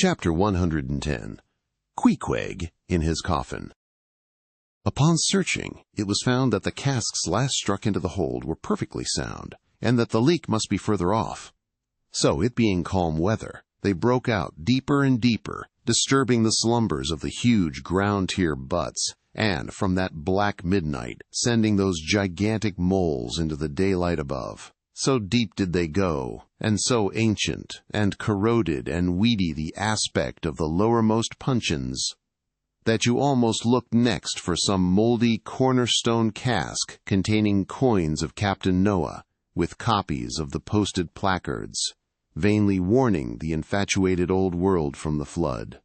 Chapter 110. Queequeg in his Coffin. Upon searching, it was found that the casks last struck into the hold were perfectly sound, and that the leak must be further off. So, it being calm weather, they broke out deeper and deeper, disturbing the slumbers of the huge ground-tier butts, and from that black midnight, sending those gigantic moles into the daylight above. So deep did they go, and so ancient, and corroded and weedy the aspect of the lowermost puncheons, that you almost looked next for some moldy cornerstone cask containing coins of Captain Noah, with copies of the posted placards, vainly warning the infatuated old world from the flood.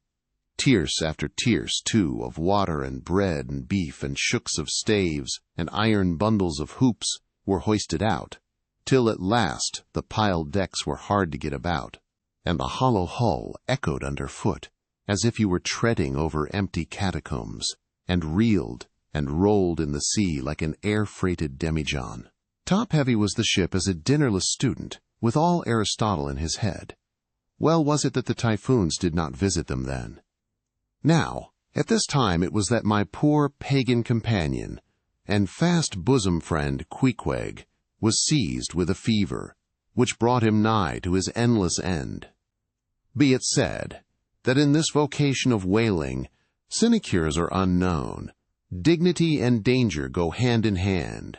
Tierce after tierce, too, of water and bread and beef and shooks of staves and iron bundles of hoops were hoisted out, till at last the piled decks were hard to get about, and the hollow hull echoed underfoot, as if you were treading over empty catacombs, and reeled and rolled in the sea like an air-freighted demijohn. Top-heavy was the ship as a dinnerless student, with all Aristotle in his head. Well was it that the typhoons did not visit them then. Now, at this time it was that my poor pagan companion and fast bosom friend Queequeg was seized with a fever, which brought him nigh to his endless end. Be it said, that in this vocation of whaling, sinecures are unknown. Dignity and danger go hand in hand.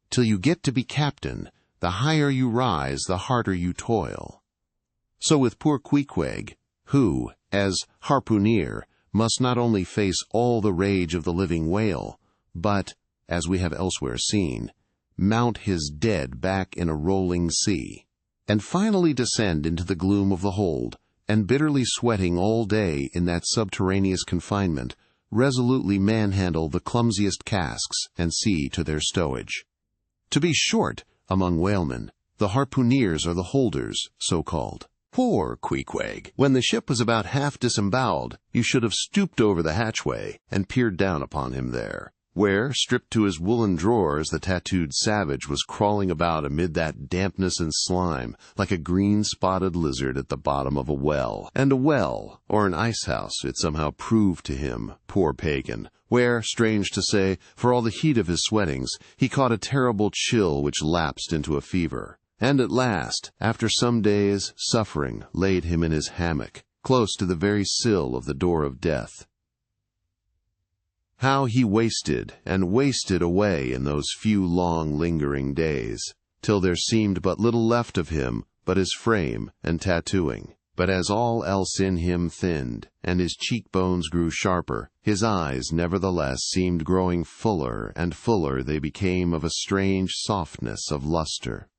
Till you get to be captain, the higher you rise, the harder you toil. So with poor Queequeg, who, as harpooneer, must not only face all the rage of the living whale, but, as we have elsewhere seen, mount his dead back in a rolling sea, and finally descend into the gloom of the hold, and bitterly sweating all day in that subterraneous confinement, resolutely manhandle the clumsiest casks and see to their stowage. To be short, among whalemen, the harpooneers are the holders, so-called. Poor Queequeg! When the ship was about half disemboweled, you should have stooped over the hatchway and peered down upon him there, where, stripped to his woolen drawers, the tattooed savage was crawling about amid that dampness and slime, like a green-spotted lizard at the bottom of a well. And a well, or an ice-house, it somehow proved to him, poor pagan, where, strange to say, for all the heat of his sweatings, he caught a terrible chill which lapsed into a fever, and at last, after some days' suffering, laid him in his hammock, close to the very sill of the door of death. How he wasted and wasted away in those few long lingering days, till there seemed but little left of him but his frame and tattooing. But as all else in him thinned, and his cheekbones grew sharper, his eyes nevertheless seemed growing fuller and fuller. They became of a strange softness of luster,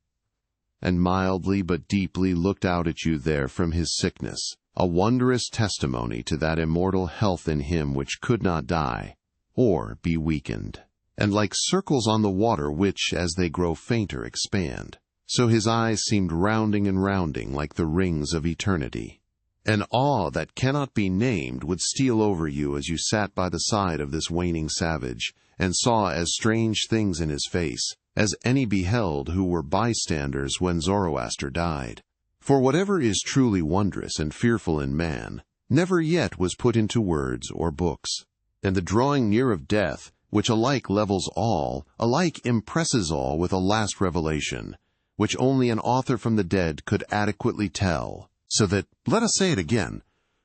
and mildly but deeply looked out at you there from his sickness, a wondrous testimony to that immortal health in him which could not die, or be weakened, and like circles on the water which, as they grow fainter, expand. So his eyes seemed rounding and rounding like the rings of eternity. An awe that cannot be named would steal over you as you sat by the side of this waning savage, and saw as strange things in his face as any beheld who were bystanders when Zoroaster died. For whatever is truly wondrous and fearful in man, never yet was put into words or books. And the drawing near of death, which alike levels all, alike impresses all with a last revelation, which only an author from the dead could adequately tell, so that, let us say it again,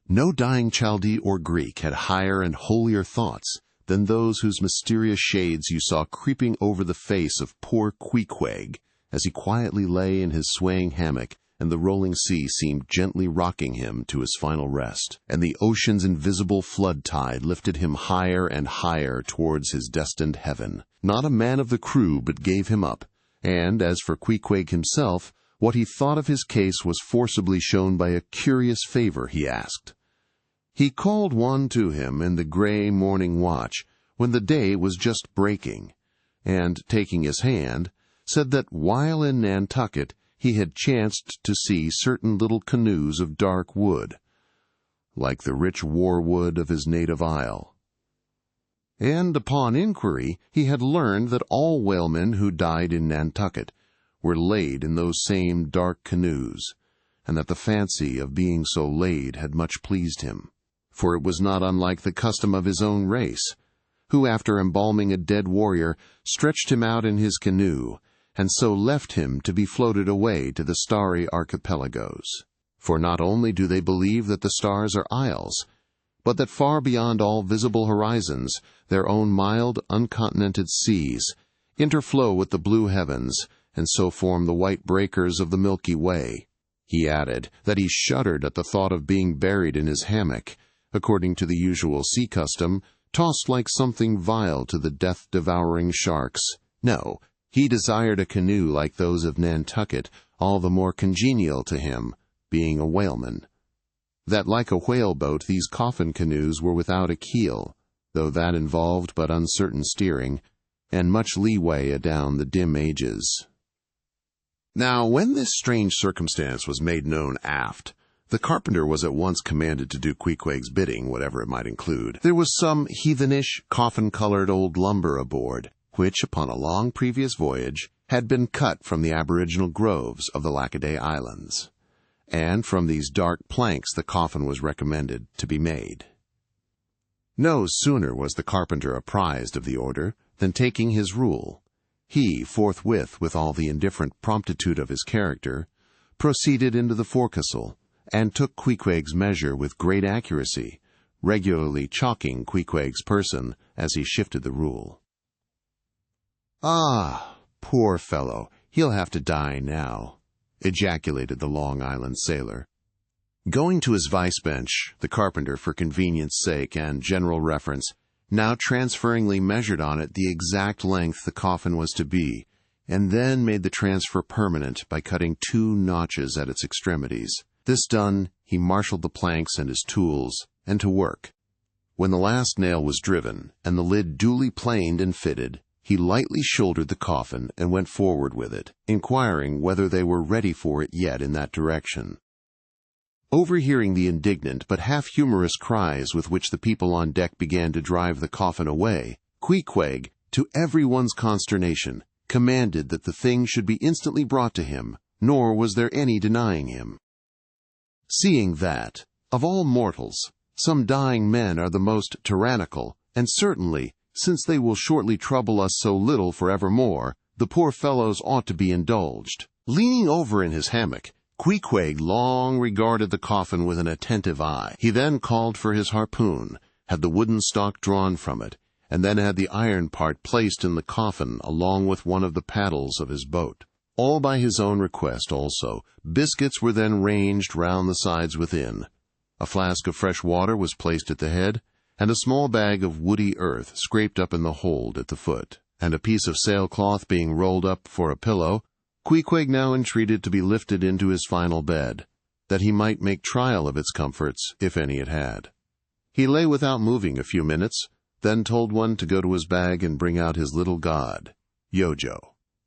no dying Chaldee or Greek had higher and holier thoughts than those whose mysterious shades you saw creeping over the face of poor Queequeg, as he quietly lay in his swaying hammock, and the rolling sea seemed gently rocking him to his final rest, and the ocean's invisible flood tide lifted him higher and higher towards his destined heaven. Not a man of the crew but gave him up, and, as for Queequeg himself, what he thought of his case was forcibly shown by a curious favor he asked. He called one to him in the gray morning watch, when the day was just breaking, and, taking his hand, said that while in Nantucket he had chanced to see certain little canoes of dark wood, like the rich war-wood of his native isle. And upon inquiry he had learned that all whalemen who died in Nantucket were laid in those same dark canoes, and that the fancy of being so laid had much pleased him. For it was not unlike the custom of his own race, who, after embalming a dead warrior, stretched him out in his canoe, and so left him to be floated away to the starry archipelagos. For not only do they believe that the stars are isles, but that far beyond all visible horizons their own mild, uncontinented seas interflow with the blue heavens, and so form the white breakers of the Milky Way. He added that he shuddered at the thought of being buried in his hammock, according to the usual sea custom, tossed like something vile to the death-devouring sharks. No, he desired a canoe like those of Nantucket, all the more congenial to him, being a whaleman. That like a whaleboat these coffin canoes were without a keel, though that involved but uncertain steering, and much leeway adown the dim ages. Now, when this strange circumstance was made known aft, the carpenter was at once commanded to do Queequeg's bidding, whatever it might include. There was some heathenish, coffin-colored old lumber aboard, which, upon a long previous voyage, had been cut from the aboriginal groves of the Lackaday Islands, and from these dark planks the coffin was recommended to be made. No sooner was the carpenter apprised of the order than, taking his rule, he forthwith, with all the indifferent promptitude of his character, proceeded into the forecastle, and took Queequeg's measure with great accuracy, regularly chalking Queequeg's person as he shifted the rule. "Ah, poor fellow, he'll have to die now," ejaculated the Long Island sailor. Going to his vice-bench, the carpenter, for convenience sake and general reference, now transferringly measured on it the exact length the coffin was to be, and then made the transfer permanent by cutting 2 notches at its extremities. This done, he marshaled the planks and his tools, and to work. When the last nail was driven, and the lid duly planed and fitted, he lightly shouldered the coffin and went forward with it, inquiring whether they were ready for it yet in that direction. Overhearing the indignant but half-humorous cries with which the people on deck began to drive the coffin away, Queequeg, to everyone's consternation, commanded that the thing should be instantly brought to him, nor was there any denying him. Seeing that, of all mortals, some dying men are the most tyrannical, and certainly, since they will shortly trouble us so little for evermore, the poor fellows ought to be indulged. Leaning over in his hammock, Queequeg long regarded the coffin with an attentive eye. He then called for his harpoon, had the wooden stock drawn from it, and then had the iron part placed in the coffin along with one of the paddles of his boat. All by his own request also, biscuits were then ranged round the sides within. A flask of fresh water was placed at the head, and a small bag of woody earth scraped up in the hold at the foot, and a piece of sailcloth being rolled up for a pillow, Queequeg now entreated to be lifted into his final bed, that he might make trial of its comforts, if any it had. He lay without moving a few minutes, then told one to go to his bag and bring out his little god, Yojo.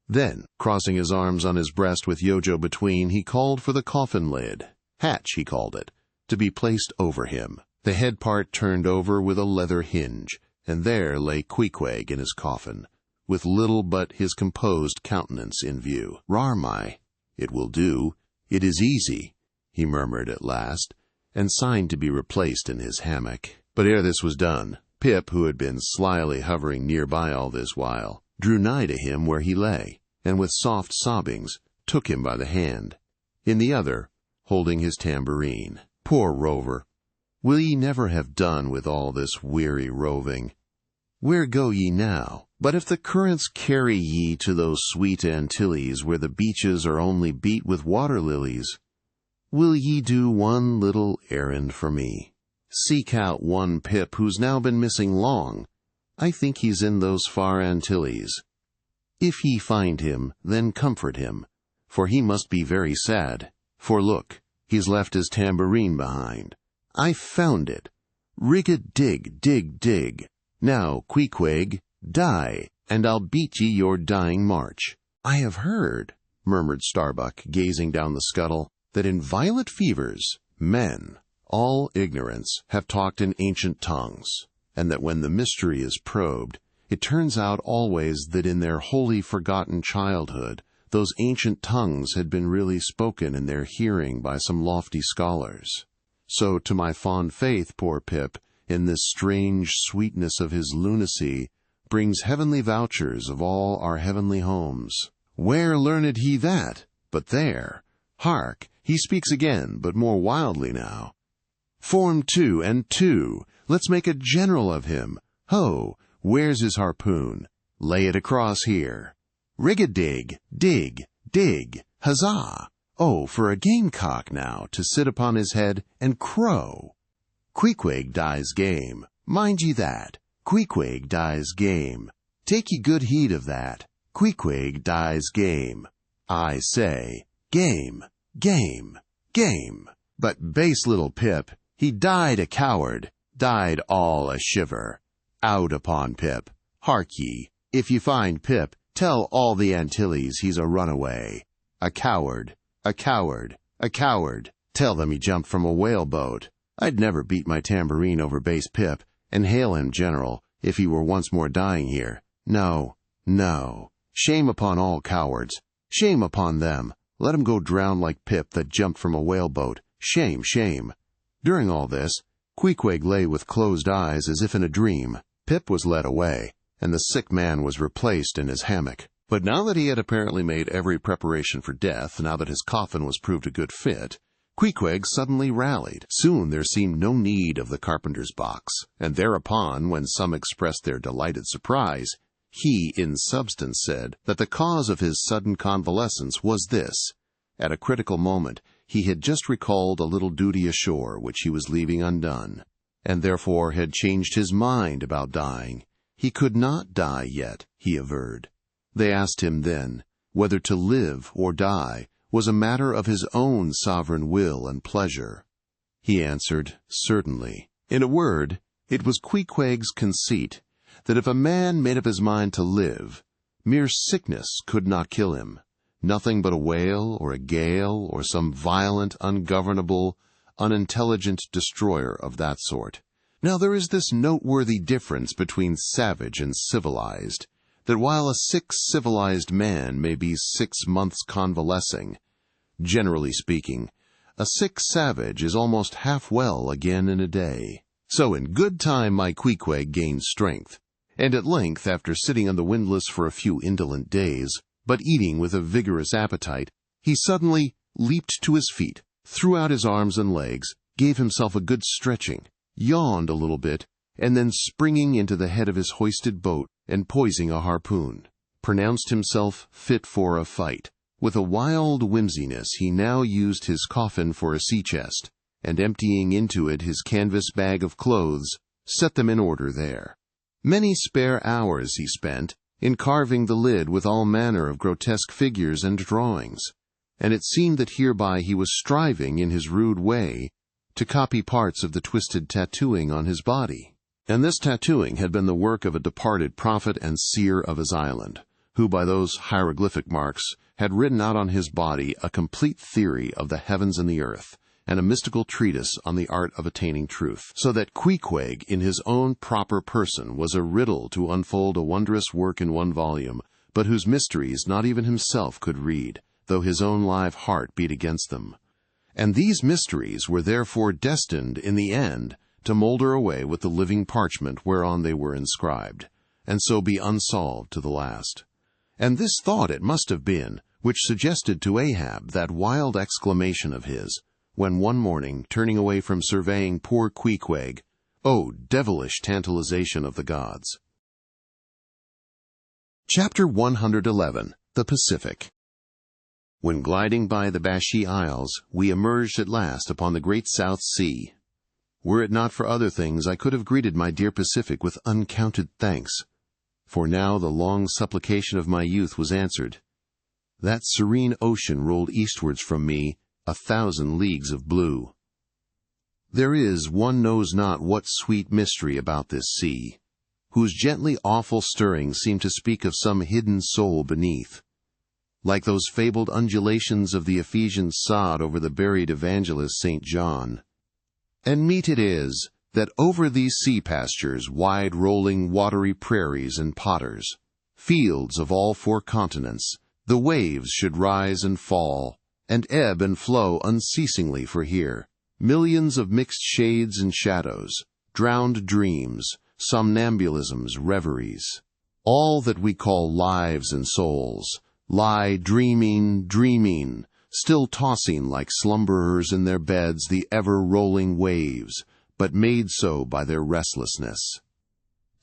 Then, crossing his arms on his breast with Yojo between, he called for the coffin lid, hatch he called it, to be placed over him. The head part turned over with a leather hinge, and there lay Queequeg in his coffin, with little but his composed countenance in view. "Rarmy, it will do. It is easy," he murmured at last, and signed to be replaced in his hammock. But ere this was done, Pip, who had been slyly hovering near by all this while, drew nigh to him where he lay, and with soft sobbings took him by the hand, in the other holding his tambourine. "Poor rover, will ye never have done with all this weary roving? Where go ye now? But if the currents carry ye to those sweet Antilles where the beaches are only beat with water lilies, will ye do one little errand for me? Seek out one Pip who's now been missing long. I think he's in those far Antilles. If ye find him, then comfort him, for he must be very sad. For look, he's left his tambourine behind. I found it. Rig-a-dig, dig, dig. Now, Queequeg, die, and I'll beat ye your dying march." "I have heard," murmured Starbuck, gazing down the scuttle, "that in violent fevers men, all ignorance, have talked in ancient tongues, and that when the mystery is probed, it turns out always that in their wholly forgotten childhood those ancient tongues had been really spoken in their hearing by some lofty scholars. So to my fond faith, poor Pip, in this strange sweetness of his lunacy, brings heavenly vouchers of all our heavenly homes. Where learned he that? But there. Hark, he speaks again, but more wildly now. Form 2 and 2, let's make a general of him. Ho, where's his harpoon? Lay it across here. Rig-a-dig, dig, dig, huzzah! Oh, for a gamecock now to sit upon his head and crow. Queequeg dies game, mind ye that. Queequeg dies game. Take ye good heed of that. Queequeg dies game. I say, game, game, game. But base little Pip, he died a coward, died all a shiver. Out upon Pip. Hark ye, if ye find Pip, tell all the Antilles he's a runaway. A coward, a coward, a coward. Tell them he jumped from a whaleboat. I'd never beat my tambourine over base Pip and hail him general if he were once more dying here. No, no. Shame upon all cowards. Shame upon them. Let 'em go drown like Pip that jumped from a whaleboat. Shame, shame. During all this, Queequeg lay with closed eyes as if in a dream. Pip was led away, and the sick man was replaced in his hammock. But now that he had apparently made every preparation for death, now that his coffin was proved a good fit, Queequeg suddenly rallied. Soon there seemed no need of the carpenter's box, and thereupon, when some expressed their delighted surprise, he in substance said that the cause of his sudden convalescence was this. At a critical moment, he had just recalled a little duty ashore which he was leaving undone, and therefore had changed his mind about dying. He could not die yet, he averred. They asked him then whether to live or die was a matter of his own sovereign will and pleasure. He answered, certainly. In a word, it was Queequeg's conceit that if a man made up his mind to live, mere sickness could not kill him. Nothing but a whale or a gale or some violent, ungovernable, unintelligent destroyer of that sort. Now there is this noteworthy difference between savage and civilized, that while a sick civilized man may be 6 months convalescing, generally speaking, a sick savage is almost half well again in a day. So in good time my Queequeg gained strength, and at length, after sitting on the windlass for a few indolent days, but eating with a vigorous appetite, he suddenly leaped to his feet, threw out his arms and legs, gave himself a good stretching, yawned a little bit, and then springing into the head of his hoisted boat and poising a harpoon, pronounced himself fit for a fight. With a wild whimsiness he now used his coffin for a sea-chest, and emptying into it his canvas bag of clothes, set them in order there. Many spare hours he spent in carving the lid with all manner of grotesque figures and drawings, and it seemed that hereby he was striving in his rude way to copy parts of the twisted tattooing on his body. And this tattooing had been the work of a departed prophet and seer of his island, who by those hieroglyphic marks had written out on his body a complete theory of the heavens and the earth, and a mystical treatise on the art of attaining truth, so that Queequeg in his own proper person was a riddle to unfold a wondrous work in one volume, but whose mysteries not even himself could read, though his own live heart beat against them. And these mysteries were therefore destined, in the end, to moulder away with the living parchment whereon they were inscribed, and so be unsolved to the last. And this thought it must have been which suggested to Ahab that wild exclamation of his, when one morning, turning away from surveying poor Queequeg, "Oh, devilish tantalization of the gods!" Chapter 111. The Pacific. When gliding by the Bachelor Isles, we emerged at last upon the great South Sea. Were it not for other things, I could have greeted my dear Pacific with uncounted thanks, for now the long supplication of my youth was answered. That serene ocean rolled eastwards from me 1,000 leagues of blue. There is one knows not what sweet mystery about this sea, whose gently awful stirrings seem to speak of some hidden soul beneath, like those fabled undulations of the Ephesian sod over the buried evangelist St. John. And meet it is that over these sea pastures, wide-rolling watery prairies and potters, fields of all 4 continents, The waves should rise and fall, and ebb and flow unceasingly for here. Millions of mixed shades and shadows, drowned dreams, somnambulisms, reveries. All that we call lives and souls lie dreaming, dreaming, still tossing like slumberers in their beds the ever-rolling waves, but made so by their restlessness.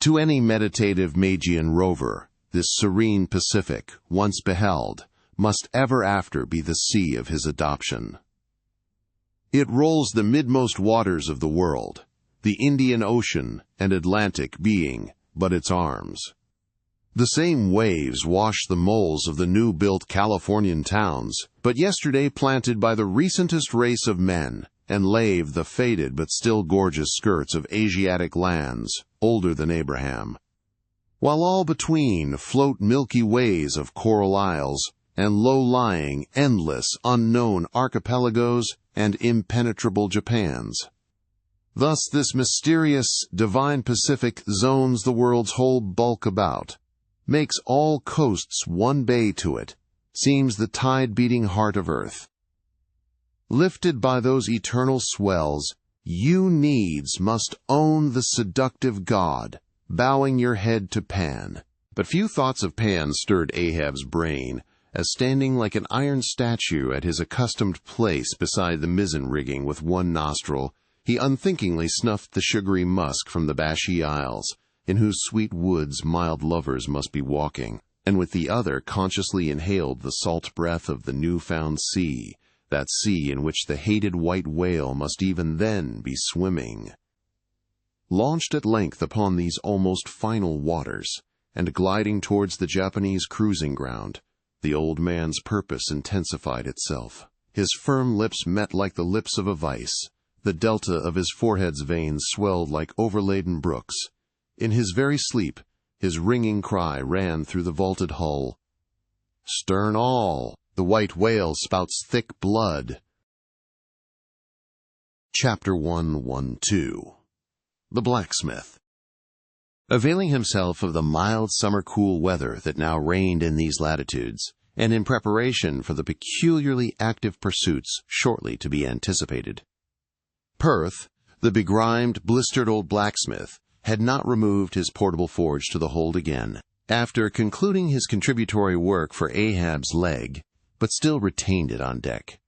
To any meditative Magian rover, this serene Pacific, once beheld, must ever after be the sea of his adoption. It rolls the midmost waters of the world, the Indian Ocean and Atlantic being but its arms. The same waves wash the moles of the new-built Californian towns, but yesterday planted by the recentest race of men, and lave the faded but still gorgeous skirts of Asiatic lands, older than Abraham. While all between float milky ways of coral isles, and low-lying, endless, unknown archipelagos and impenetrable Japans. Thus this mysterious, divine Pacific zones the world's whole bulk about, makes all coasts one bay to it, seems the tide-beating heart of earth. Lifted by those eternal swells, you needs must own the seductive god, bowing your head to Pan. But few thoughts of Pan stirred Ahab's brain, as standing like an iron statue at his accustomed place beside the mizzen-rigging with one nostril, he unthinkingly snuffed the sugary musk from the Bashi Isles, in whose sweet woods mild lovers must be walking, and with the other consciously inhaled the salt breath of the new-found sea, that sea in which the hated white whale must even then be swimming. Launched at length upon these almost final waters, and gliding towards the Japanese cruising ground, the old man's purpose intensified itself. His firm lips met like the lips of a vice. The delta of his forehead's veins swelled like overladen brooks. In his very sleep, his ringing cry ran through the vaulted hull. "Stern all! The white whale spouts thick blood." Chapter 112. The Blacksmith. Availing himself of the mild summer cool weather that now reigned in these latitudes, and in preparation for the peculiarly active pursuits shortly to be anticipated, Perth, the begrimed, blistered old blacksmith, had not removed his portable forge to the hold again, after concluding his contributory work for Ahab's leg, but still retained it on deck,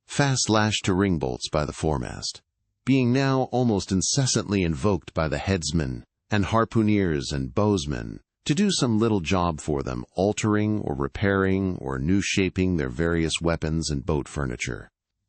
fast lashed to ringbolts by the foremast, being now almost incessantly invoked by the headsmen and harpooneers and bowsmen to do some little job for them, altering or repairing or new-shaping their various weapons and boat furniture.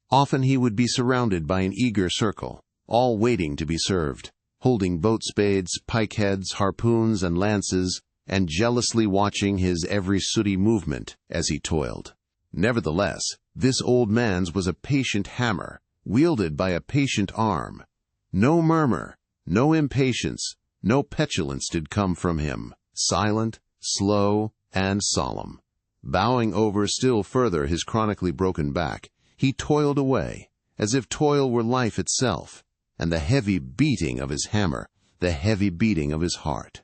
Often he would be surrounded by an eager circle, all waiting to be served, holding boat spades, pike-heads, harpoons, and lances, and jealously watching his every sooty movement as he toiled. Nevertheless, this old man's was a patient hammer, wielded by a patient arm. No murmur, no impatience, no petulance did come from him, silent, slow, and solemn. Bowing over still further his chronically broken back, he toiled away, as if toil were life itself, and the heavy beating of his hammer, the heavy beating of his heart.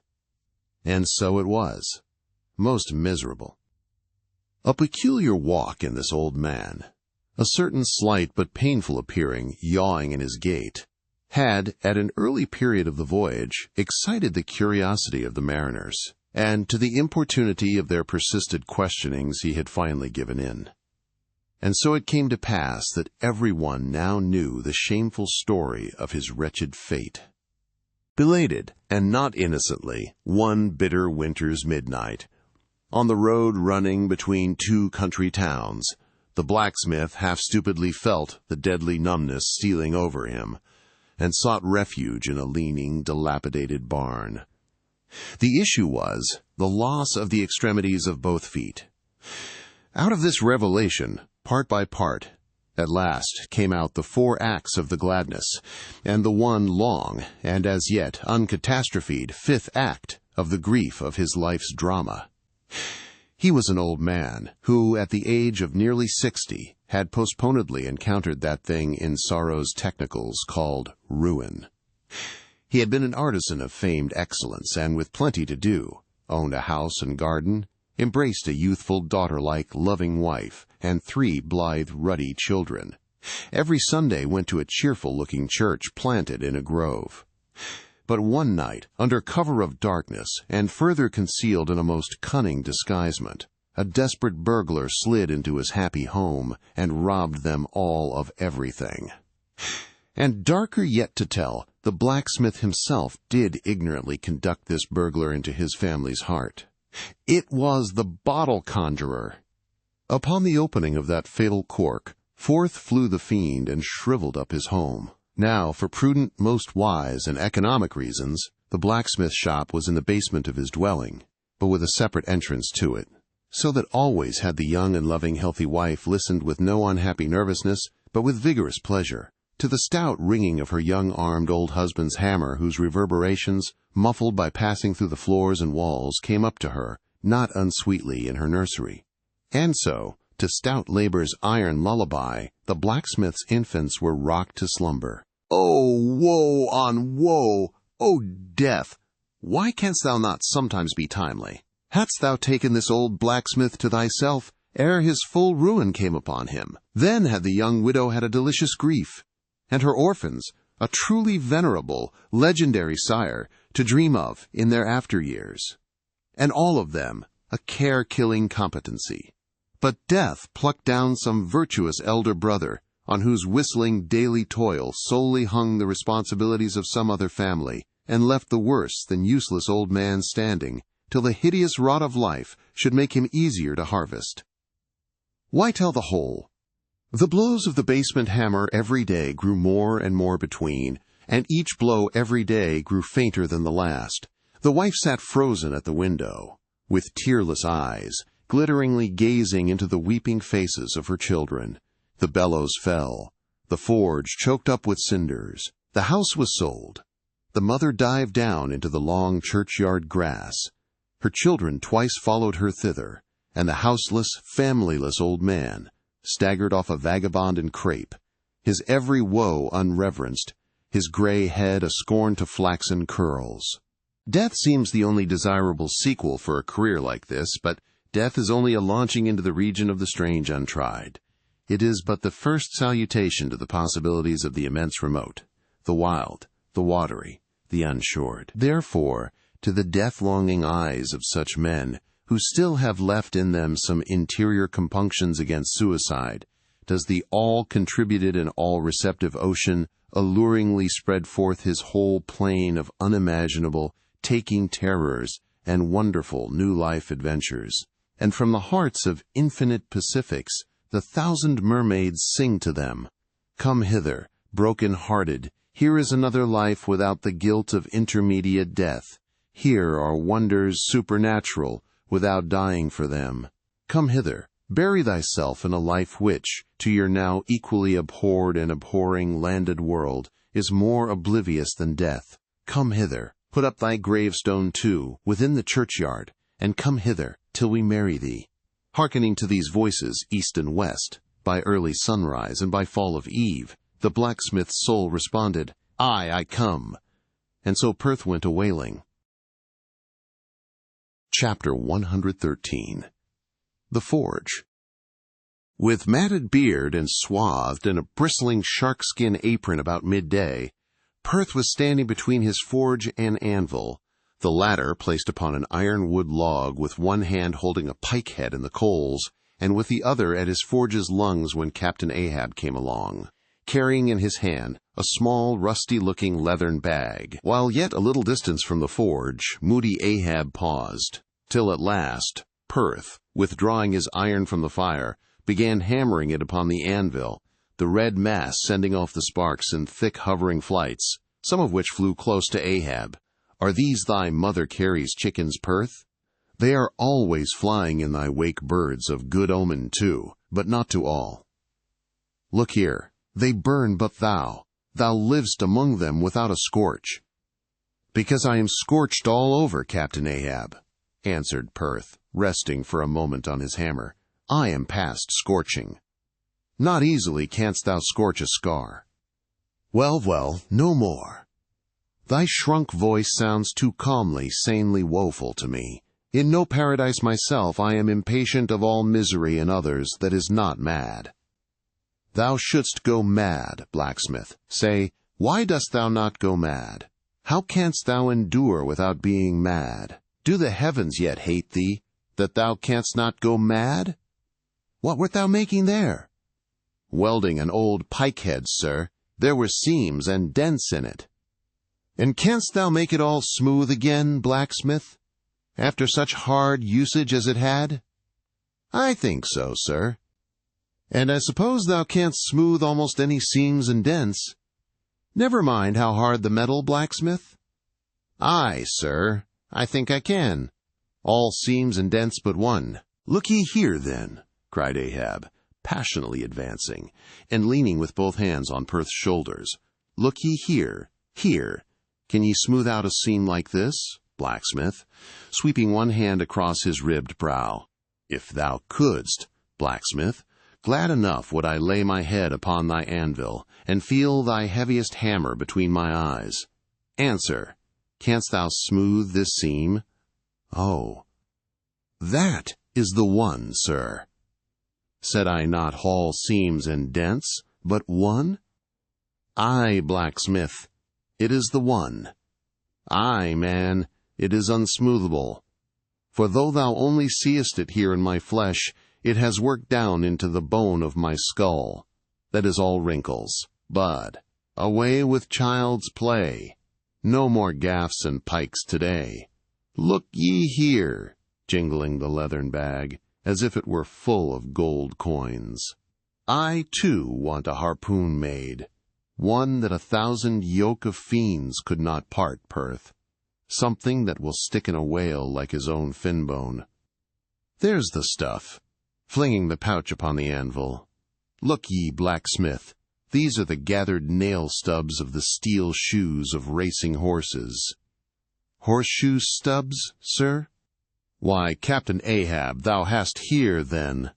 And so it was. Most miserable. A peculiar walk in this old man, a certain slight but painful appearing yawing in his gait, had, at an early period of the voyage, excited the curiosity of the mariners, and to the importunity of their persistent questionings he had finally given in. And so it came to pass that everyone now knew the shameful story of his wretched fate. Belated, and not innocently, one bitter winter's midnight, on the road running between two country towns, the blacksmith half-stupidly felt the deadly numbness stealing over him, and sought refuge in a leaning, dilapidated barn. The issue was the loss of the extremities of both feet. Out of this revelation, part by part, at last came out the 4 acts of the gladness, and the one long, and as yet uncatastrophed 5th act of the grief of his life's drama. He was an old man, who, at the age of nearly 60, had postponedly encountered that thing in sorrow's technicals called ruin. He had been an artisan of famed excellence, and with plenty to do, owned a house and garden, embraced a youthful daughter-like loving wife and 3 blithe ruddy children. Every Sunday went to a cheerful-looking church planted in a grove. But one night, under cover of darkness and further concealed in a most cunning disguisement, a desperate burglar slid into his happy home and robbed them all of everything. And darker yet to tell, the blacksmith himself did ignorantly conduct this burglar into his family's heart. It was the bottle conjurer. Upon the opening of that fatal cork, forth flew the fiend and shriveled up his home. Now, for prudent, most wise, and economic reasons, the blacksmith shop was in the basement of his dwelling, but with a separate entrance to it, so that always had the young and loving healthy wife listened with no unhappy nervousness, but with vigorous pleasure, to the stout ringing of her young armed old husband's hammer, whose reverberations, muffled by passing through the floors and walls, came up to her, not unsweetly, in her nursery. And so, to stout labor's iron lullaby, the blacksmith's infants were rocked to slumber. Oh, woe on woe! O death! Why canst thou not sometimes be timely? Hadst thou taken this old blacksmith to thyself, ere his full ruin came upon him, then had the young widow had a delicious grief, and her orphans a truly venerable, legendary sire to dream of in their after years, and all of them a care-killing competency. But death plucked down some virtuous elder brother, on whose whistling daily toil solely hung the responsibilities of some other family, and left the worse than useless old man standing, till the hideous rot of life should make him easier to harvest. Why tell the whole? The blows of the basement hammer every day grew more and more between, and each blow every day grew fainter than the last. The wife sat frozen at the window, with tearless eyes, glitteringly gazing into the weeping faces of her children. The bellows fell. The forge choked up with cinders. The house was sold. The mother dived down into the long churchyard grass. Her children twice followed her thither, and the houseless, familyless old man staggered off a vagabond in crape, his every woe unreverenced, his gray head a scorn to flaxen curls. Death seems the only desirable sequel for a career like this, but death is only a launching into the region of the strange untried. It is but the first salutation to the possibilities of the immense remote, the wild, the watery, the unshored. Therefore, to the death-longing eyes of such men, who still have left in them some interior compunctions against suicide, does the all-contributed and all-receptive ocean alluringly spread forth his whole plain of unimaginable, taking terrors and wonderful new life adventures. And from the hearts of infinite Pacifics, the 1,000 mermaids sing to them, "Come hither, broken-hearted, here is another life without the guilt of intermediate death. Here are wonders supernatural, without dying for them. Come hither, bury thyself in a life which, to your now equally abhorred and abhorring landed world, is more oblivious than death. Come hither, put up thy gravestone too, within the churchyard, and come hither, till we marry thee." Hearkening to these voices, east and west, by early sunrise and by fall of eve, the blacksmith's soul responded, "Aye, I come." And so Perth went a-wailing. Chapter 113. The Forge. With matted beard and swathed in a bristling sharkskin apron about midday, Perth was standing between his forge and anvil, the latter placed upon an ironwood log with one hand holding a pike head in the coals, and with the other at his forge's lungs when Captain Ahab came along, carrying in his hand a small, rusty-looking leathern bag. While yet a little distance from the forge, moody Ahab paused, till at last Perth, withdrawing his iron from the fire, began hammering it upon the anvil, the red mass sending off the sparks in thick hovering flights, some of which flew close to Ahab. "Are these thy Mother Carey's chickens, Perth? They are always flying in thy wake, birds of good omen too, but not to all. Look here, they burn, but thou livest among them without a scorch." "Because I am scorched all over, Captain Ahab," answered Perth, resting for a moment on his hammer. "I am past scorching. Not easily canst thou scorch a scar. Well, no more. Thy shrunk voice sounds too calmly, sanely woeful to me, In no paradise myself, I am impatient of all misery in others that is not mad. Thou shouldst go mad, blacksmith. Say, why dost thou not go mad? How canst thou endure without being mad? Do the heavens yet hate thee, that thou canst not go mad? What wert thou making there? Welding an old pike-head, sir. There were seams and dents in it. And canst thou make it all smooth again, blacksmith, after such hard usage as it had? I think so, sir. And I suppose thou canst smooth almost any seams and dents. Never mind how hard the metal, blacksmith. Aye, sir, I think I can. All seams and dents but one. Look ye here, then, cried Ahab, passionately advancing, and leaning with both hands on Perth's shoulders. Look ye here, here. Can ye smooth out a seam like this, blacksmith, sweeping one hand across his ribbed brow? If thou couldst, blacksmith, glad enough would I lay my head upon thy anvil, and feel thy heaviest hammer between my eyes. Answer, canst thou smooth this seam? Oh, that is the one, sir. Said I not haul seams and dents, but one? Aye, blacksmith, it is the one. Aye, man, it is unsmoothable. For though thou only seest it here in my flesh, it has worked down into the bone of my skull. That is all wrinkles. But away with child's play. No more gaffs and pikes today. Look ye here, jingling the leathern bag, as if it were full of gold coins. I, too, want a harpoon made, one that 1,000 yoke of fiends could not part, Perth. Something that will stick in a whale like his own fin bone. There's the stuff. Flinging the pouch upon the anvil. Look ye, blacksmith, these are the gathered nail stubs of the steel shoes of racing horses. Horseshoe stubs, sir? Why, Captain Ahab, thou hast here, then,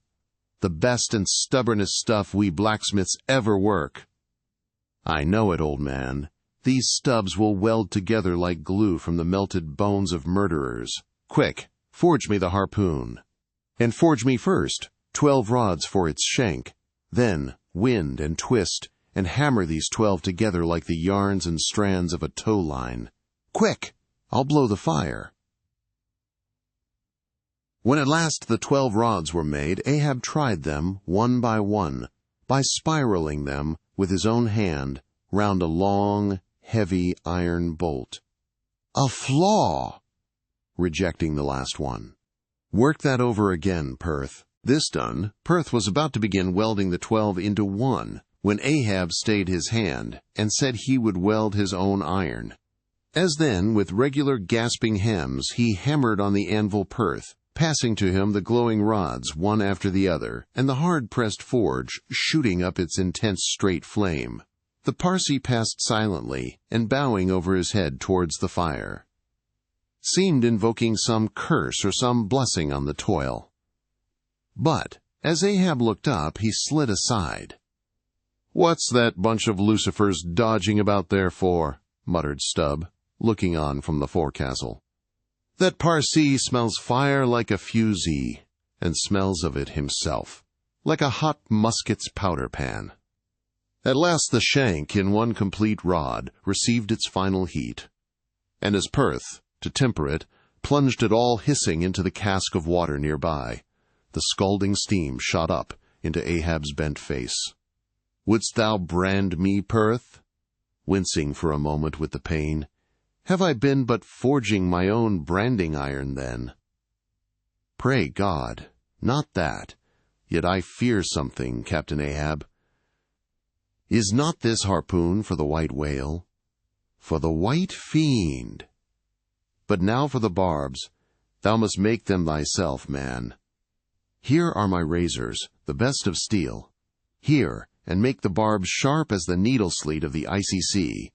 the best and stubbornest stuff we blacksmiths ever work. I know it, old man. These stubs will weld together like glue from the melted bones of murderers. Quick, forge me the harpoon. And forge me first 12 rods for its shank. Then wind and twist, and hammer these 12 together like the yarns and strands of a tow line. Quick! I'll blow the fire. When at last the 12 rods were made, Ahab tried them one, by spiraling them with his own hand round a long, heavy iron bolt. A flaw! Rejecting the last one. Work that over again, Perth. This done, Perth was about to begin welding the 12 into one, when Ahab stayed his hand, and said he would weld his own iron. As then, with regular gasping hems, he hammered on the anvil Perth, passing to him the glowing rods one after the other, and the hard-pressed forge shooting up its intense straight flame. The Parsee passed silently, and bowing over his head towards the fire, seemed invoking some curse or some blessing on the toil. But, as Ahab looked up, he slid aside. "What's that bunch of lucifers dodging about there for?" muttered Stubb, looking on from the forecastle. "That Parsee smells fire like a fusee, and smells of it himself, like a hot musket's powder pan." At last the shank, in one complete rod, received its final heat, and as Perth, to temper it, plunged it all hissing into the cask of water nearby, the scalding steam shot up into Ahab's bent face. "Wouldst thou brand me, Perth?" Wincing for a moment with the pain. "Have I been but forging my own branding iron, then?" "Pray God, not that. Yet I fear something, Captain Ahab. Is not this harpoon for the white whale? For the white fiend? But now for the barbs. Thou must make them thyself, man. Here are my razors, the best of steel. Here, and make the barbs sharp as the needle sleet of the icy sea."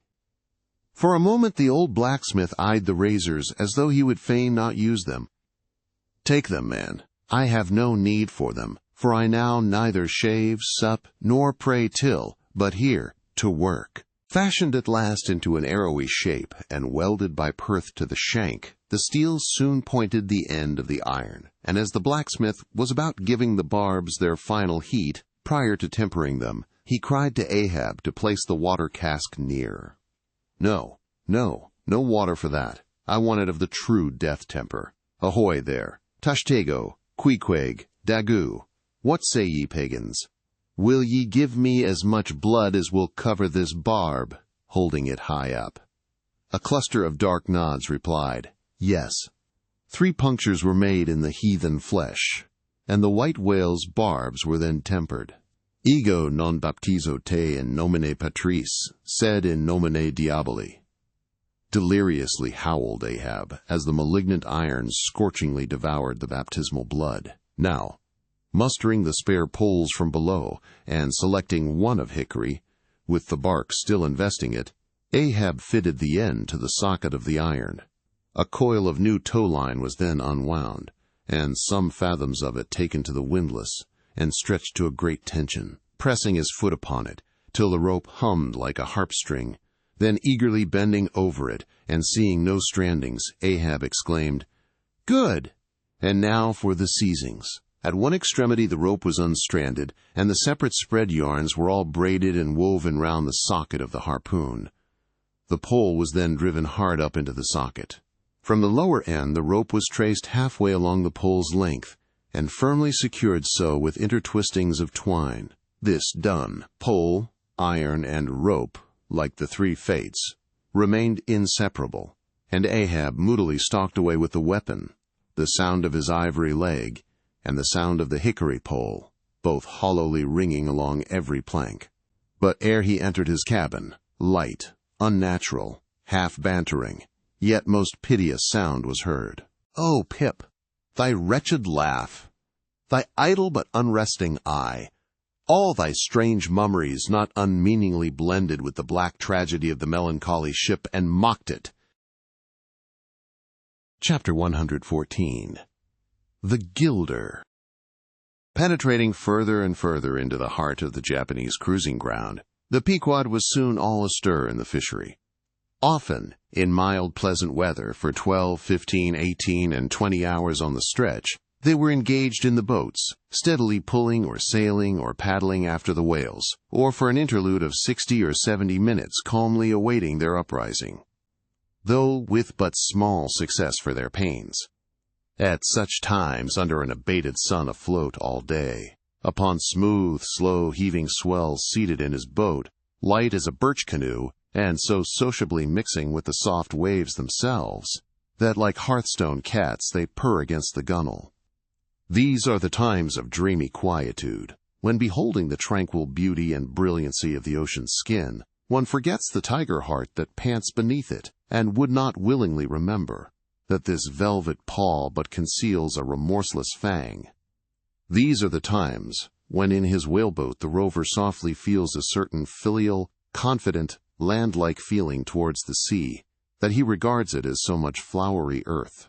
For a moment the old blacksmith eyed the razors as though he would fain not use them. "Take them, man. I have no need for them, for I now neither shave, sup, nor pray till, but here, to work." Fashioned at last into an arrowy shape and welded by Perth to the shank, the steel soon pointed the end of the iron, and as the blacksmith was about giving the barbs their final heat prior to tempering them, he cried to Ahab to place the water cask near. No water for that. I want it of the true death temper. Ahoy there, Tashtego, Queequeg, Dagu. What say ye, pagans? Will ye give me as much blood as will cover this barb, holding it high up? A cluster of dark nods replied, yes. 3 punctures were made in the heathen flesh, and the white whale's barbs were then tempered. Ego non baptizo te in nomine patris, sed in nomine diaboli. Deliriously howled Ahab as the malignant iron scorchingly devoured the baptismal blood. Now, mustering the spare poles from below and selecting one of hickory, with the bark still investing it, Ahab fitted the end to the socket of the iron. A coil of new tow-line was then unwound, and some fathoms of it taken to the windlass and stretched to a great tension, pressing his foot upon it till the rope hummed like a harp string. Then eagerly bending over it and seeing no strandings, Ahab exclaimed, "Good! And now for the seizings." At one extremity the rope was unstranded, and the separate spread yarns were all braided and woven round the socket of the harpoon. The pole was then driven hard up into the socket. From the lower end the rope was traced halfway along the pole's length, and firmly secured so with intertwistings of twine. This done, pole, iron, and rope, like the 3 fates, remained inseparable, and Ahab moodily stalked away with the weapon, the sound of his ivory leg, and the sound of the hickory pole, both hollowly ringing along every plank. But ere he entered his cabin, light, unnatural, half-bantering, yet most piteous sound was heard. "O Pip, thy wretched laugh, thy idle but unresting eye, all thy strange mummeries not unmeaningly blended with the black tragedy of the melancholy ship and mocked it." Chapter 114. The Gilder. Penetrating further and further into the heart of the Japanese cruising ground, the Pequod was soon all astir in the fishery. Often, in mild, pleasant weather, for 12, 15, 18, and 20 hours on the stretch, they were engaged in the boats, steadily pulling or sailing or paddling after the whales, or for an interlude of 60 or 70 minutes calmly awaiting their uprising, though with but small success for their pains. At such times, under an abated sun afloat all day, upon smooth, slow heaving swells seated in his boat, light as a birch canoe, and so sociably mixing with the soft waves themselves, that like hearthstone cats they purr against the gunwale. These are the times of dreamy quietude, when beholding the tranquil beauty and brilliancy of the ocean's skin, one forgets the tiger heart that pants beneath it, and would not willingly remember that this velvet paw but conceals a remorseless fang. These are the times when in his whaleboat the rover softly feels a certain filial, confident, land-like feeling towards the sea, that he regards it as so much flowery earth.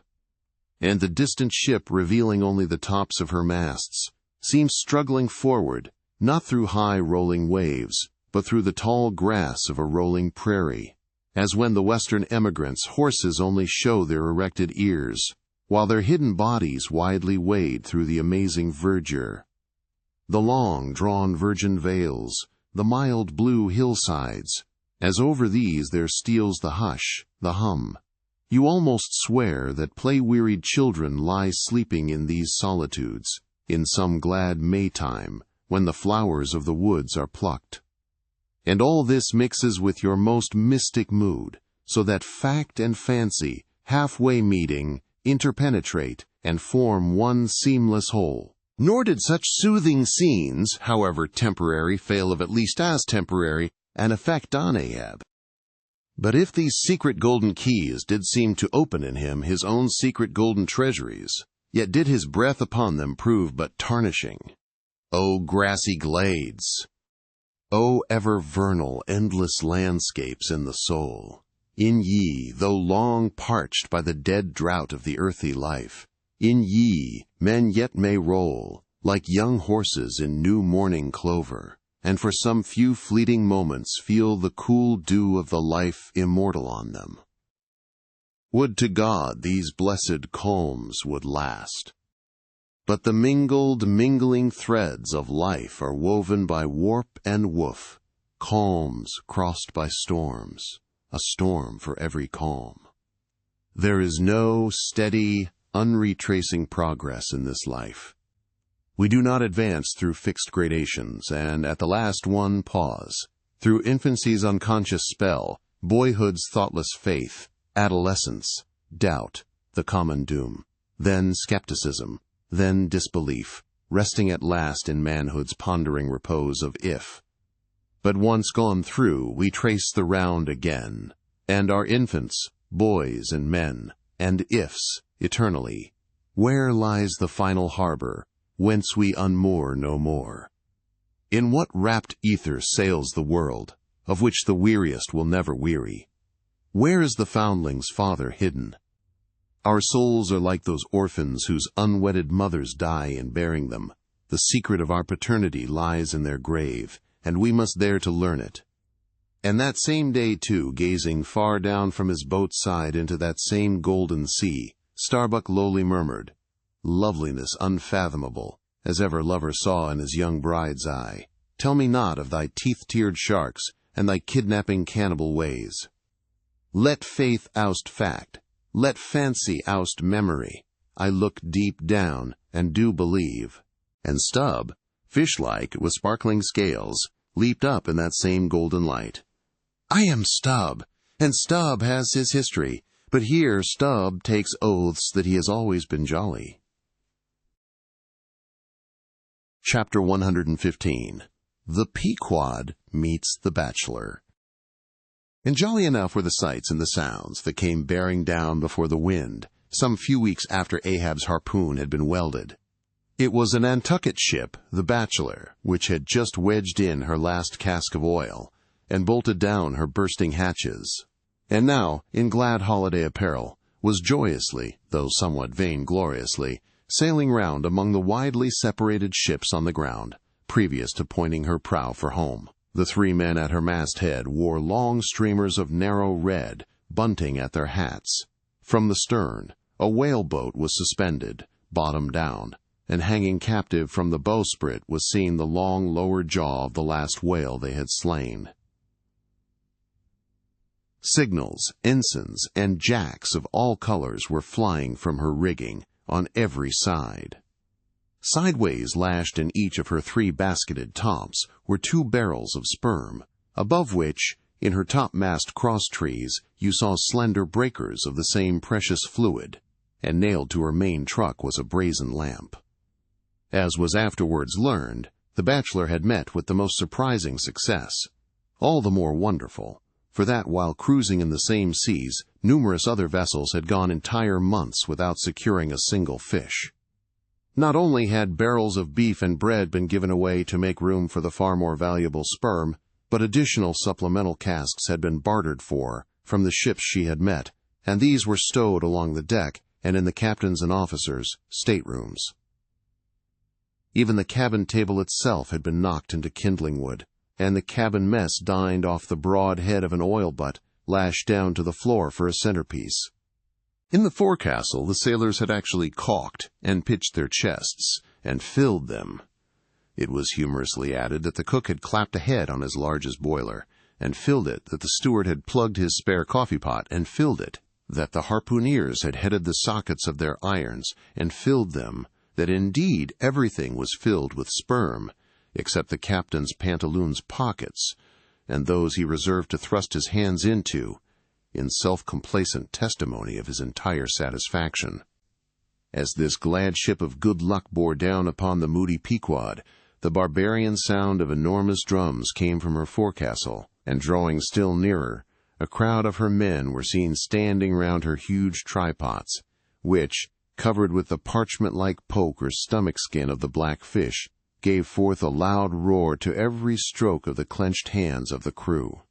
And the distant ship, revealing only the tops of her masts, seems struggling forward, not through high rolling waves, but through the tall grass of a rolling prairie, as when the western emigrants' horses only show their erected ears, while their hidden bodies widely wade through the amazing verdure. The long, drawn virgin vales, the mild blue hillsides, as over these there steals the hush, the hum. You almost swear that play-wearied children lie sleeping in these solitudes, in some glad Maytime, when the flowers of the woods are plucked. And all this mixes with your most mystic mood, so that fact and fancy, halfway meeting, interpenetrate, and form one seamless whole. Nor did such soothing scenes, however temporary, fail of at least as temporary an effect on Ahab. But if these secret golden keys did seem to open in him his own secret golden treasuries, yet did his breath upon them prove but tarnishing. O grassy glades! O ever vernal, endless landscapes in the soul! In ye, though long parched by the dead drought of the earthy life, in ye men yet may roll, like young horses in new morning clover, and for some few fleeting moments feel the cool dew of the life immortal on them. Would to God these blessed calms would last. But the mingling threads of life are woven by warp and woof, calms crossed by storms, a storm for every calm. There is no steady, unretracing progress in this life. We do not advance through fixed gradations, and at the last one pause, through infancy's unconscious spell, boyhood's thoughtless faith, adolescence, doubt, the common doom, then skepticism, then disbelief, resting at last in manhood's pondering repose of if. But once gone through, we trace the round again, and are infants, boys and men, and ifs, eternally. Where lies the final harbor, whence we unmoor no more? In what rapt ether sails the world, of which the weariest will never weary? Where is the foundling's father hidden? Our souls are like those orphans whose unwedded mothers die in bearing them. The secret of our paternity lies in their grave, and we must dare to learn it. And that same day, too, gazing far down from his boat's side into that same golden sea, Starbuck lowly murmured, "Loveliness unfathomable, as ever lover saw in his young bride's eye, tell me not of thy teeth-tiered sharks and thy kidnapping cannibal ways. Let faith oust fact, let fancy oust memory. I look deep down and do believe." And Stubb, fish-like with sparkling scales, leaped up in that same golden light. "I am Stubb, and Stubb has his history, but here Stubb takes oaths that he has always been jolly." Chapter 115. The Pequod Meets the Bachelor. And jolly enough were the sights and the sounds that came bearing down before the wind, some few weeks after Ahab's harpoon had been welded. It was a Nantucket ship, the Bachelor, which had just wedged in her last cask of oil, and bolted down her bursting hatches, and now, in glad holiday apparel, was joyously, though somewhat vaingloriously, sailing round among the widely separated ships on the ground, previous to pointing her prow for home. The three men at her masthead wore long streamers of narrow red, bunting at their hats. From the stern, a whaleboat was suspended, bottom down, and hanging captive from the bowsprit was seen the long lower jaw of the last whale they had slain. Signals, ensigns, and jacks of all colors were flying from her rigging, on every side. Sideways lashed in each of her three basketed tops were 2 barrels of sperm, above which, in her topmast crosstrees, you saw slender breakers of the same precious fluid, and nailed to her main truck was a brazen lamp. As was afterwards learned, the Bachelor had met with the most surprising success, all the more wonderful, for that while cruising in the same seas, numerous other vessels had gone entire months without securing a single fish. Not only had barrels of beef and bread been given away to make room for the far more valuable sperm, but additional supplemental casks had been bartered for from the ships she had met, and these were stowed along the deck and in the captain's and officers' staterooms. Even the cabin table itself had been knocked into kindling wood, and the cabin mess dined off the broad head of an oil butt lashed down to the floor for a centerpiece. In the forecastle, the sailors had actually caulked and pitched their chests, and filled them. It was humorously added that the cook had clapped a head on his largest boiler, and filled it, that the steward had plugged his spare coffee pot, and filled it, that the harpooneers had headed the sockets of their irons, and filled them, that indeed everything was filled with sperm, except the captain's pantaloons' pockets, and those he reserved to thrust his hands into, in self-complacent testimony of his entire satisfaction. As this glad ship of good luck bore down upon the moody Pequod, the barbarian sound of enormous drums came from her forecastle, and drawing still nearer, a crowd of her men were seen standing round her huge trypots, which, covered with the parchment-like poke or stomach skin of the black fish, gave forth a loud roar to every stroke of the clenched hands of the crew.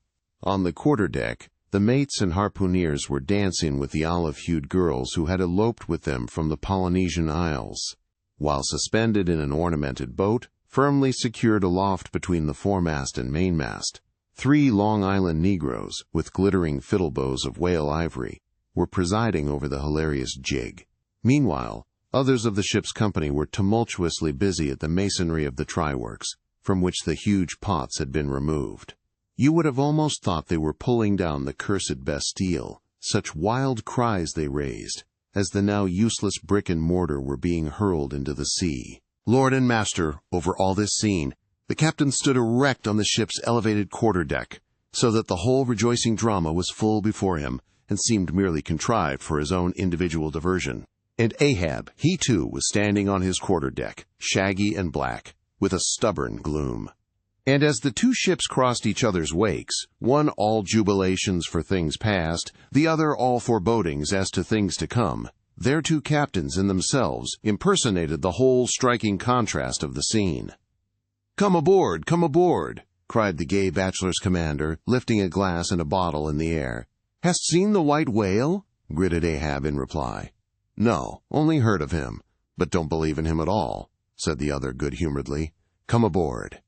On the quarter-deck, the mates and harpooneers were dancing with the olive-hued girls who had eloped with them from the Polynesian Isles, while suspended in an ornamented boat, firmly secured aloft between the foremast and mainmast. 3 Long Island Negroes, with glittering fiddle bows of whale ivory, were presiding over the hilarious jig. Meanwhile, others of the ship's company were tumultuously busy at the masonry of the try-works, from which the huge pots had been removed. You would have almost thought they were pulling down the cursed Bastille, such wild cries they raised, as the now useless brick and mortar were being hurled into the sea. Lord and master, over all this scene, the captain stood erect on the ship's elevated quarter-deck, so that the whole rejoicing drama was full before him, and seemed merely contrived for his own individual diversion. And Ahab, he too, was standing on his quarter-deck, shaggy and black, with a stubborn gloom. And as the 2 ships crossed each other's wakes, one all jubilations for things past, the other all forebodings as to things to come, their 2 captains in themselves impersonated the whole striking contrast of the scene. "Come aboard, come aboard!" cried the gay bachelor's commander, lifting a glass and a bottle in the air. "Hast seen the white whale?" gritted Ahab in reply. "No, only heard of him, but don't believe in him at all," said the other good-humoredly. "Come aboard."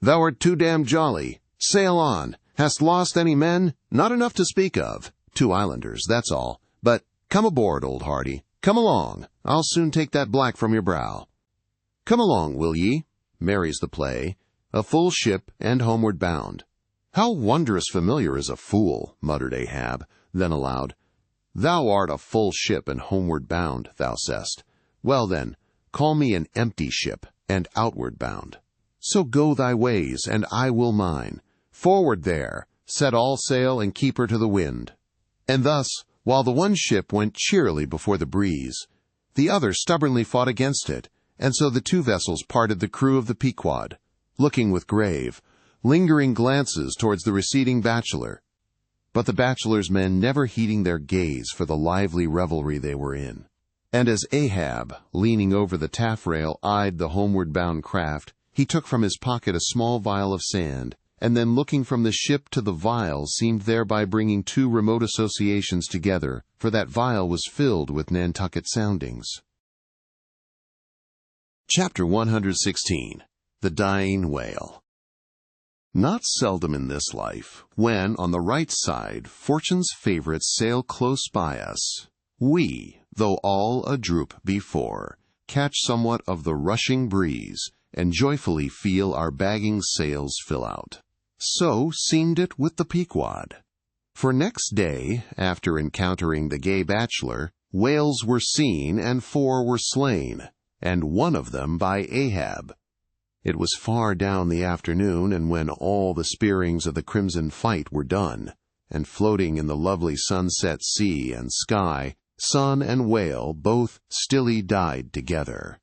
"Thou art too damned jolly. Sail on. Hast lost any men?" "Not enough to speak of. 2 islanders, that's all. But come aboard, old hearty. Come along. I'll soon take that black from your brow." "Come along, will ye?" Merries the play. A full ship and homeward bound. "How wondrous familiar is a fool," muttered Ahab. Then aloud, "Thou art a full ship and homeward bound, thou sayest. Well then, call me an empty ship and outward bound. So go thy ways, and I will mine. Forward there, set all sail and keep her to the wind." And thus, while the one ship went cheerily before the breeze, the other stubbornly fought against it, and so the 2 vessels parted the crew of the Pequod, looking with grave, lingering glances towards the receding Bachelor, but the Bachelor's men never heeding their gaze for the lively revelry they were in. And as Ahab, leaning over the taffrail, eyed the homeward-bound craft, he took from his pocket a small vial of sand, and then looking from the ship to the vial seemed thereby bringing 2 remote associations together, for that vial was filled with Nantucket soundings. Chapter 116. The Dying Whale. Not seldom in this life, when, on the right side, fortune's favorites sail close by us, we, though all adroop before, catch somewhat of the rushing breeze, and joyfully feel our bagging sails fill out. So seemed it with the Pequod. For next day, after encountering the gay Bachelor, whales were seen and 4 were slain, and one of them by Ahab. It was far down the afternoon, and when all the spearings of the crimson fight were done, and floating in the lovely sunset sea and sky, sun and whale both stilly died together.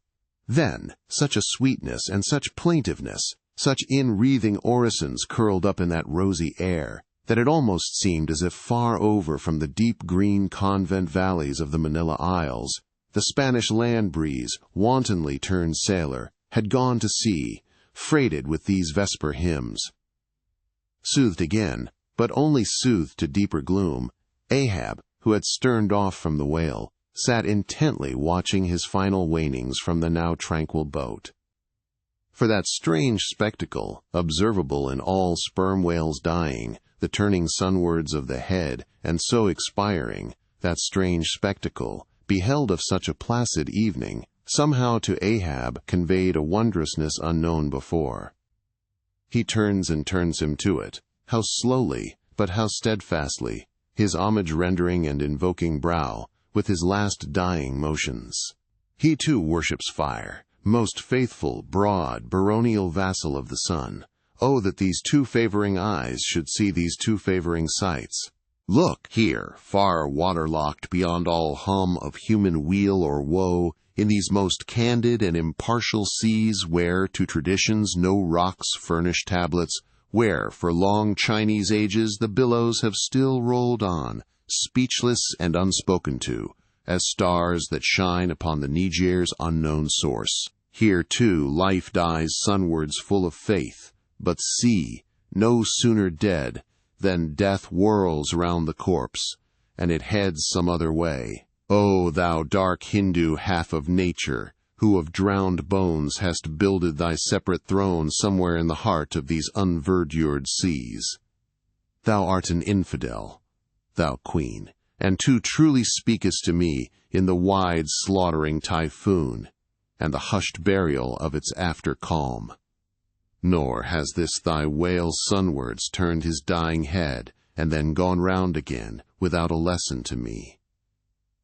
Then such a sweetness and such plaintiveness, such in-wreathing orisons curled up in that rosy air, that it almost seemed as if far over from the deep green convent valleys of the Manila Isles, the Spanish land breeze, wantonly turned sailor, had gone to sea, freighted with these vesper hymns. Soothed again, but only soothed to deeper gloom, Ahab, who had sterned off from the whale, sat intently watching his final wanings from the now tranquil boat. For that strange spectacle, observable in all sperm whales dying, the turning sunwards of the head, and so expiring, that strange spectacle, beheld of such a placid evening, somehow to Ahab conveyed a wondrousness unknown before. He turns and turns him to it, how slowly, but how steadfastly, his homage rendering and invoking brow, with his last dying motions. He too worships fire, most faithful, broad, baronial vassal of the sun. Oh, that these 2 favoring eyes should see these 2 favoring sights. Look, here, far waterlocked beyond all hum of human weal or woe, in these most candid and impartial seas where, to traditions, no rocks furnish tablets, where, for long Chinese ages, the billows have still rolled on, speechless and unspoken to, as stars that shine upon the Niger's unknown source. Here, too, life dies sunwards full of faith, but see, no sooner dead than death whirls round the corpse, and it heads some other way. O thou dark Hindu half of nature, who of drowned bones hast builded thy separate throne somewhere in the heart of these unverdured seas. Thou art an infidel, thou queen, and too truly speakest to me in the wide slaughtering typhoon, and the hushed burial of its after calm. Nor has this thy whale sunwards turned his dying head, and then gone round again, without a lesson to me.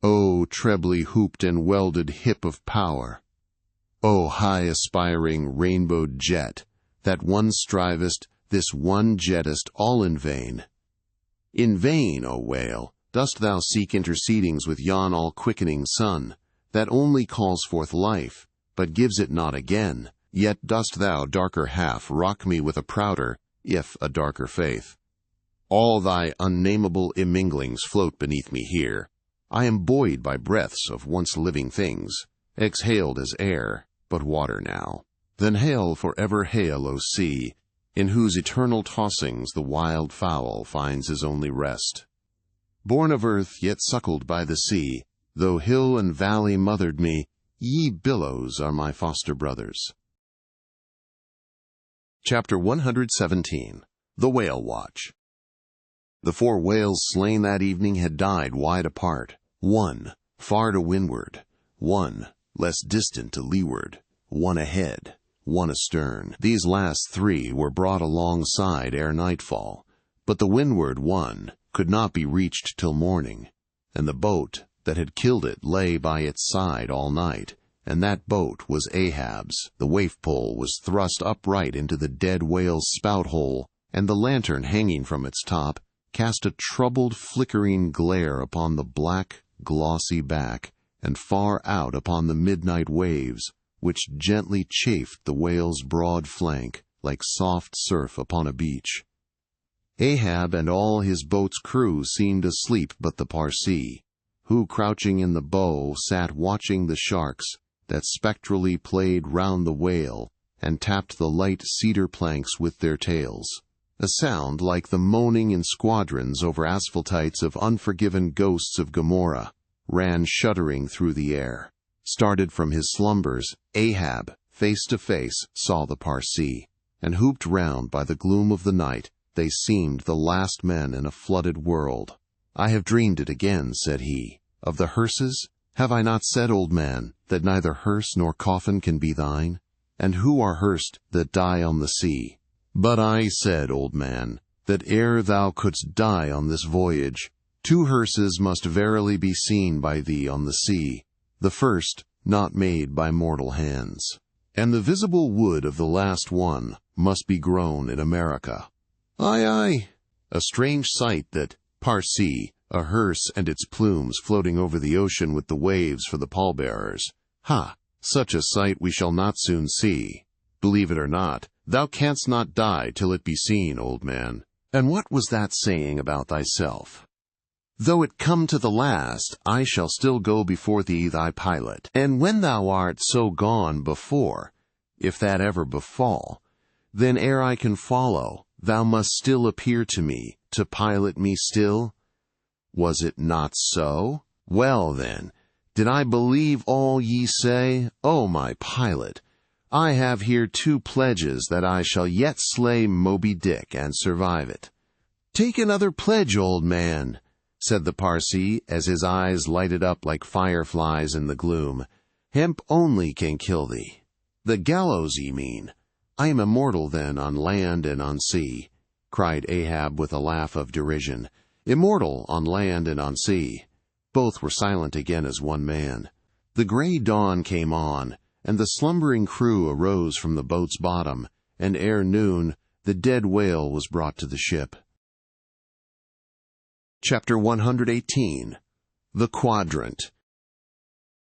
O trebly hooped and welded hip of power! O high aspiring rainbowed jet, that one strivest, this one jettest all in vain. In vain, O whale, dost thou seek intercedings with yon all-quickening sun, that only calls forth life, but gives it not again. Yet dost thou, darker half, rock me with a prouder, if a darker faith. All thy unnameable imminglings float beneath me here. I am buoyed by breaths of once living things, exhaled as air, but water now. Then hail for ever hail, O sea, in whose eternal tossings the wild fowl finds his only rest. Born of earth, yet suckled by the sea, though hill and valley mothered me, ye billows are my foster brothers. Chapter 117. The Whale Watch. The 4 whales slain that evening had died wide apart, one far to windward, one less distant to leeward, one ahead, one astern. These last 3 were brought alongside ere nightfall, but the windward one could not be reached till morning, and the boat that had killed it lay by its side all night, and that boat was Ahab's. The waif-pole was thrust upright into the dead whale's spout-hole, and the lantern hanging from its top cast a troubled flickering glare upon the black, glossy back, and far out upon the midnight waves, which gently chafed the whale's broad flank like soft surf upon a beach. Ahab and all his boat's crew seemed asleep but the Parsee, who, crouching in the bow, sat watching the sharks that spectrally played round the whale and tapped the light cedar planks with their tails. A sound like the moaning in squadrons over asphaltites of unforgiven ghosts of Gomorrah ran shuddering through the air. Started from his slumbers, Ahab, face to face, saw the Parsee, and hooped round by the gloom of the night, they seemed the last men in a flooded world. "I have dreamed it again," said he. "Of the hearses? Have I not said, old man, that neither hearse nor coffin can be thine? And who are hearsed that die on the sea? But I said, old man, that ere thou couldst die on this voyage, 2 hearses must verily be seen by thee on the sea, the first not made by mortal hands. And the visible wood of the last one must be grown in America." "Aye, aye." A strange sight that, Parsee, a hearse and its plumes floating over the ocean with the waves for the pallbearers. Ha! Such a sight we shall not soon see. Believe it or not, thou canst not die till it be seen, old man. And what was that saying about thyself? Though it come to the last, I shall still go before thee thy pilot. And when thou art so gone before, if that ever befall, then ere I can follow, thou must still appear to me, to pilot me still. Was it not so? Well then, did I believe all ye say? O my pilot, I have here 2 pledges that I shall yet slay Moby Dick and survive it." "Take another pledge, old man," said the Parsee, as his eyes lighted up like fireflies in the gloom. "Hemp only can kill thee." "The gallows, ye mean? I am immortal then on land and on sea," cried Ahab with a laugh of derision. "Immortal on land and on sea." Both were silent again as one man. The gray dawn came on, and the slumbering crew arose from the boat's bottom, and ere noon the dead whale was brought to the ship. Chapter 118. The Quadrant.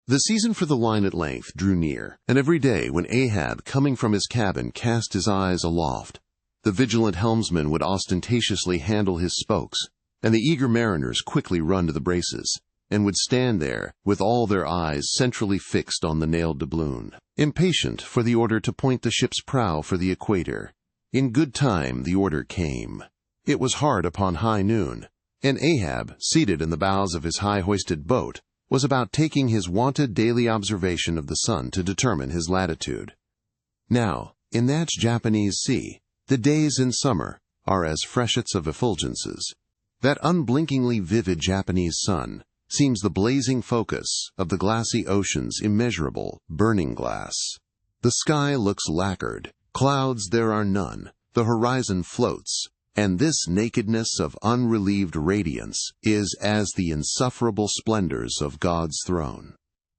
The season for the line at length drew near, and every day when Ahab, coming from his cabin, cast his eyes aloft, the vigilant helmsman would ostentatiously handle his spokes, and the eager mariners quickly run to the braces, and would stand there with all their eyes centrally fixed on the nailed doubloon, impatient for the order to point the ship's prow for the equator. In good time the order came. It was hard upon high noon, and Ahab, seated in the bows of his high-hoisted boat, was about taking his wonted daily observation of the sun to determine his latitude. Now, in that Japanese sea, the days in summer are as freshets of effulgences. That unblinkingly vivid Japanese sun seems the blazing focus of the glassy ocean's immeasurable burning glass. The sky looks lacquered, clouds there are none, the horizon floats, and this nakedness of unrelieved radiance is as the insufferable splendors of God's throne.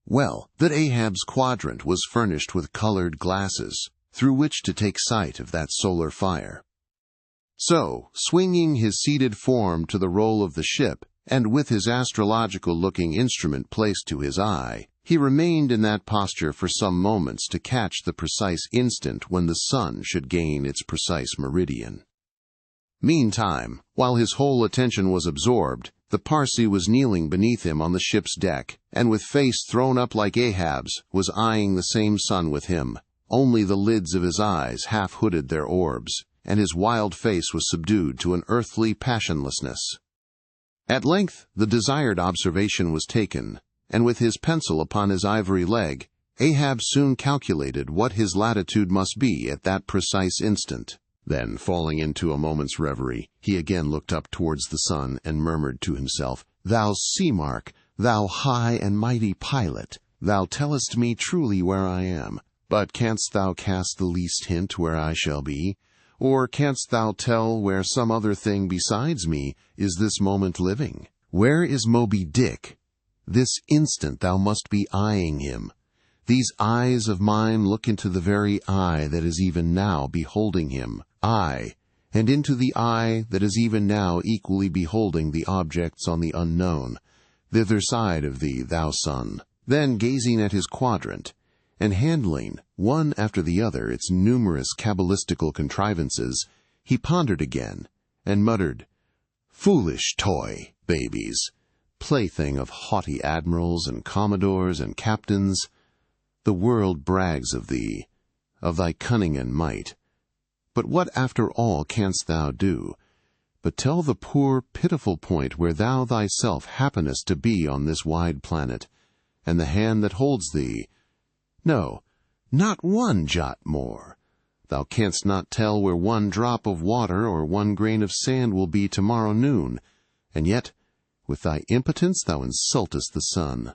Well, that Ahab's quadrant was furnished with colored glasses, through which to take sight of that solar fire. So, swinging his seated form to the roll of the ship, and with his astrological-looking instrument placed to his eye, he remained in that posture for some moments to catch the precise instant when the sun should gain its precise meridian. Meantime, while his whole attention was absorbed, the Parsee was kneeling beneath him on the ship's deck, and with face thrown up like Ahab's, was eyeing the same sun with him. Only the lids of his eyes half hooded their orbs, and his wild face was subdued to an earthly passionlessness. At length the desired observation was taken, and with his pencil upon his ivory leg, Ahab soon calculated what his latitude must be at that precise instant. Then, falling into a moment's reverie, he again looked up towards the sun and murmured to himself, "Thou sea-mark, thou high and mighty pilot, thou tellest me truly where I am. But canst thou cast the least hint where I shall be? Or canst thou tell where some other thing besides me is this moment living? Where is Moby Dick? This instant thou must be eyeing him. These eyes of mine look into the very eye that is even now beholding him. Aye, and into the eye that is even now equally beholding the objects on the unknown, thither side of thee, thou sun." Then, gazing at his quadrant, and handling, one after the other, its numerous cabalistical contrivances, he pondered again, and muttered, "Foolish toy, babies, plaything of haughty admirals and commodores and captains, the world brags of thee, of thy cunning and might. But what after all canst thou do, but tell the poor pitiful point where thou thyself happenest to be on this wide planet, and the hand that holds thee, no, not one jot more. Thou canst not tell where one drop of water or one grain of sand will be tomorrow noon, and yet, with thy impotence thou insultest the sun.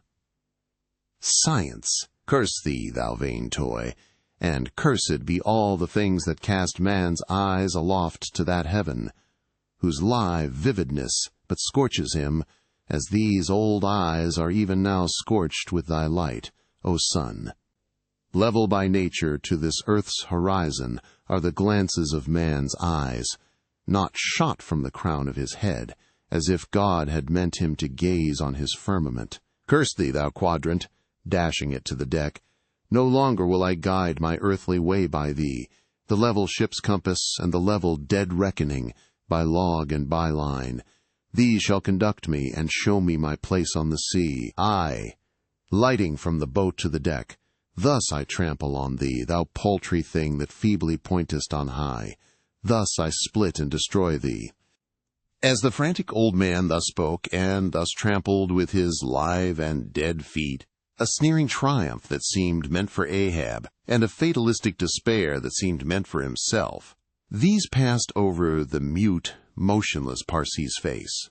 Science, curse thee, thou vain toy, and cursed be all the things that cast man's eyes aloft to that heaven, whose live vividness but scorches him, as these old eyes are even now scorched with thy light, O sun. Level by nature to this earth's horizon are the glances of man's eyes, not shot from the crown of his head, as if God had meant him to gaze on his firmament. Curse thee, thou quadrant, dashing it to the deck. No longer will I guide my earthly way by thee, the level ship's compass and the level dead reckoning, by log and by line. These shall conduct me and show me my place on the sea, aye, lighting from the boat to the deck. Thus I trample on thee, thou paltry thing that feebly pointest on high. Thus I split and destroy thee." As the frantic old man thus spoke, and thus trampled with his live and dead feet, a sneering triumph that seemed meant for Ahab, and a fatalistic despair that seemed meant for himself, these passed over the mute, motionless Parsee's face.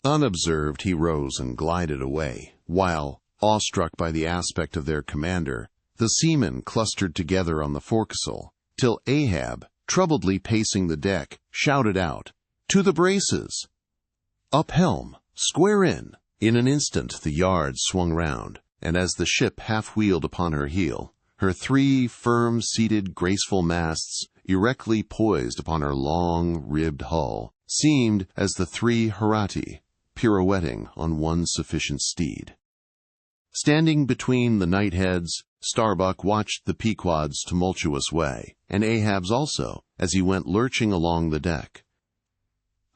Unobserved he rose and glided away, while, awestruck by the aspect of their commander, the seamen clustered together on the forecastle, till Ahab, troubledly pacing the deck, shouted out, "To the braces! Up helm! Square in!" In an instant the yards swung round, and as the ship half-wheeled upon her heel, her three firm-seated, graceful masts, erectly poised upon her long, ribbed hull, seemed as the three Herati, pirouetting on one sufficient steed. Standing between the knightheads, Starbuck watched the Pequod's tumultuous way, and Ahab's also, as he went lurching along the deck.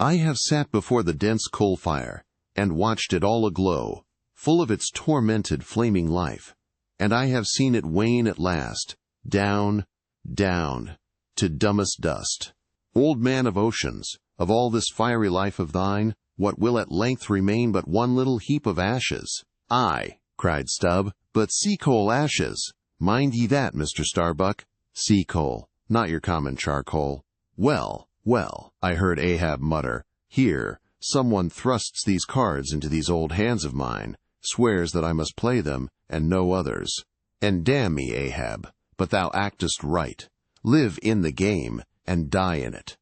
I have sat before the dense coal fire, and watched it all aglow, full of its tormented, flaming life, and I have seen it wane at last, down, down, to dumbest dust. Old man of oceans, of all this fiery life of thine, what will at length remain but one little heap of ashes? "Aye," cried Stubb, "but sea coal ashes. Mind ye that, Mr. Starbuck. Sea coal, not your common charcoal." "Well, well," I heard Ahab mutter, "here, someone thrusts these cards into these old hands of mine, swears that I must play them, and no others. And damn me, Ahab, but thou actest right. Live in the game, and die in it."